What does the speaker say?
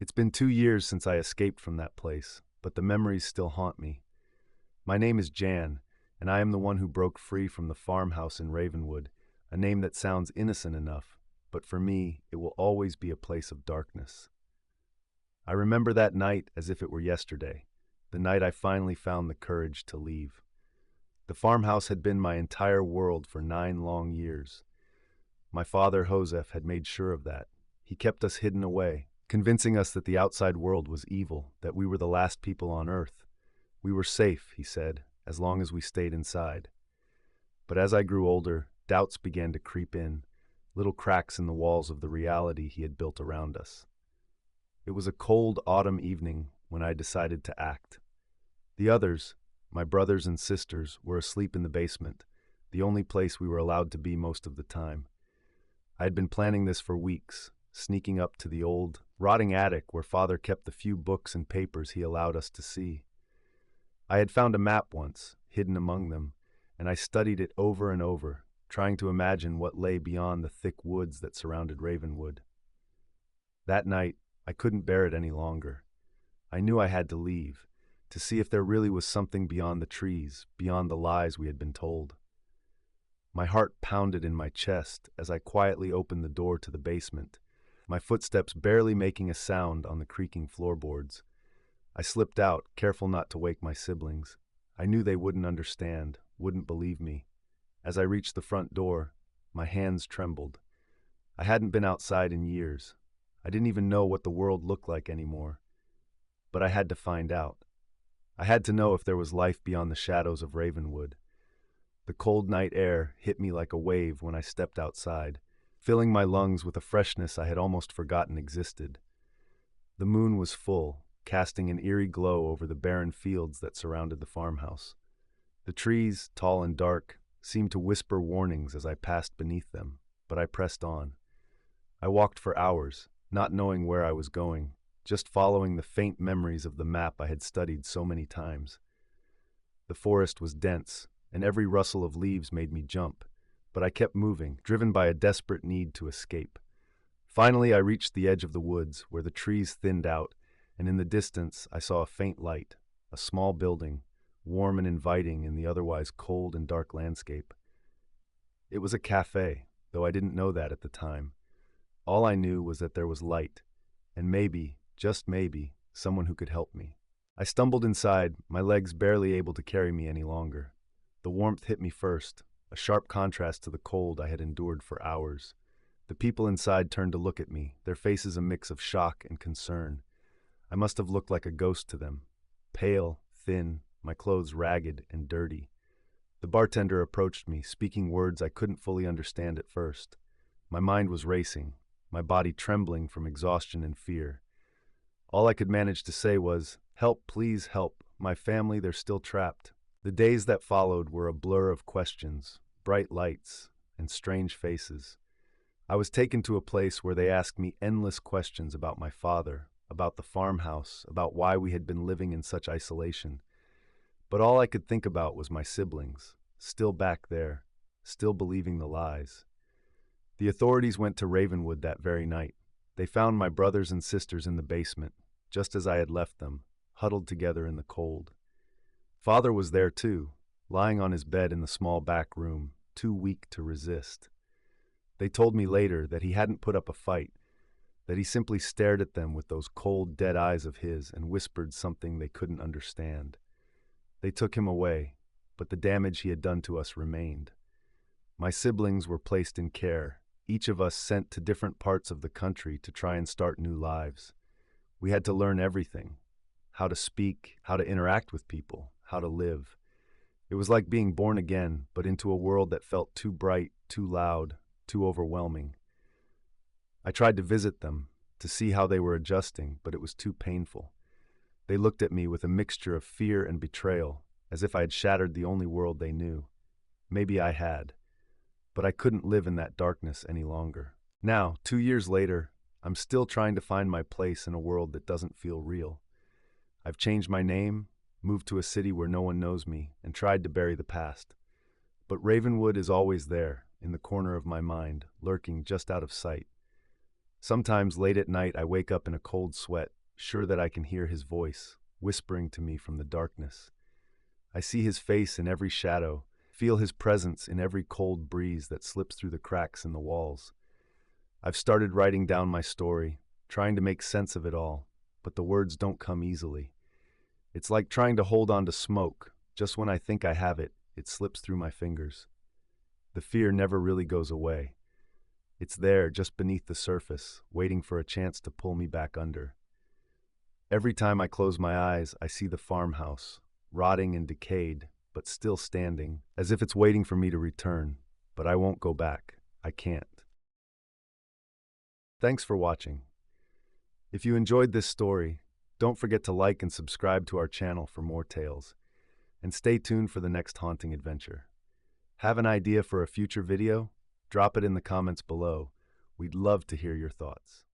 It's been 2 years since I escaped from that place, but the memories still haunt me. My name is Jan, and I am the one who broke free from the farmhouse in Ravenwood, a name that sounds innocent enough, but for me, it will always be a place of darkness. I remember that night as if it were yesterday, the night I finally found the courage to leave. The farmhouse had been my entire world for 9 long years. My father, Joseph, had made sure of that. He kept us hidden away, convincing us that the outside world was evil, that we were the last people on earth. We were safe, he said, as long as we stayed inside. But as I grew older, doubts began to creep in, little cracks in the walls of the reality he had built around us. It was a cold autumn evening when I decided to act. The others, my brothers and sisters, were asleep in the basement, the only place we were allowed to be most of the time. I had been planning this for weeks, sneaking up to the old, rotting attic where Father kept the few books and papers he allowed us to see. I had found a map once, hidden among them, and I studied it over and over, trying to imagine what lay beyond the thick woods that surrounded Ravenwood. That night, I couldn't bear it any longer. I knew I had to leave, to see if there really was something beyond the trees, beyond the lies we had been told. My heart pounded in my chest as I quietly opened the door to the basement, my footsteps barely making a sound on the creaking floorboards. I slipped out, careful not to wake my siblings. I knew they wouldn't understand, wouldn't believe me. As I reached the front door, my hands trembled. I hadn't been outside in years. I didn't even know what the world looked like anymore. But I had to find out. I had to know if there was life beyond the shadows of Ravenwood. The cold night air hit me like a wave when I stepped outside, filling my lungs with a freshness I had almost forgotten existed. The moon was full, casting an eerie glow over the barren fields that surrounded the farmhouse. The trees, tall and dark, seemed to whisper warnings as I passed beneath them, but I pressed on. I walked for hours, not knowing where I was going, just following the faint memories of the map I had studied so many times. The forest was dense, and every rustle of leaves made me jump, but I kept moving, driven by a desperate need to escape. Finally, I reached the edge of the woods, where the trees thinned out, and in the distance I saw a faint light, a small building, warm and inviting in the otherwise cold and dark landscape. It was a cafe, though I didn't know that at the time. All I knew was that there was light, and maybe, just maybe, someone who could help me. I stumbled inside, my legs barely able to carry me any longer. The warmth hit me first, a sharp contrast to the cold I had endured for hours. The people inside turned to look at me, their faces a mix of shock and concern. I must have looked like a ghost to them, pale, thin, my clothes ragged and dirty. The bartender approached me, speaking words I couldn't fully understand at first. My mind was racing, my body trembling from exhaustion and fear. All I could manage to say was, "Help, please help. My family, they're still trapped." The days that followed were a blur of questions, bright lights, and strange faces. I was taken to a place where they asked me endless questions about my father, about the farmhouse, about why we had been living in such isolation. But all I could think about was my siblings, still back there, still believing the lies. The authorities went to Ravenwood that very night. They found my brothers and sisters in the basement, just as I had left them, huddled together in the cold. Father was there too, lying on his bed in the small back room, too weak to resist. They told me later that he hadn't put up a fight, that he simply stared at them with those cold, dead eyes of his and whispered something they couldn't understand. They took him away, but the damage he had done to us remained. My siblings were placed in care, each of us sent to different parts of the country to try and start new lives. We had to learn everything: how to speak, how to interact with people, how to live. It was like being born again, but into a world that felt too bright, too loud, too overwhelming. I tried to visit them, to see how they were adjusting, but it was too painful. They looked at me with a mixture of fear and betrayal, as if I had shattered the only world they knew. Maybe I had, but I couldn't live in that darkness any longer. Now, 2 years later, I'm still trying to find my place in a world that doesn't feel real. I've changed my name, moved to a city where no one knows me, and tried to bury the past. But Ravenwood is always there, in the corner of my mind, lurking just out of sight. Sometimes late at night, I wake up in a cold sweat, sure that I can hear his voice, whispering to me from the darkness. I see his face in every shadow, feel his presence in every cold breeze that slips through the cracks in the walls. I've started writing down my story, trying to make sense of it all, but the words don't come easily. It's like trying to hold on to smoke. Just when I think I have it, it slips through my fingers. The fear never really goes away. It's there, just beneath the surface, waiting for a chance to pull me back under. Every time I close my eyes, I see the farmhouse, rotting and decayed, but still standing, as if it's waiting for me to return. But I won't go back. I can't. Thanks for watching. If you enjoyed this story, don't forget to like and subscribe to our channel for more tales. And stay tuned for the next haunting adventure. Have an idea for a future video? Drop it in the comments below. We'd love to hear your thoughts.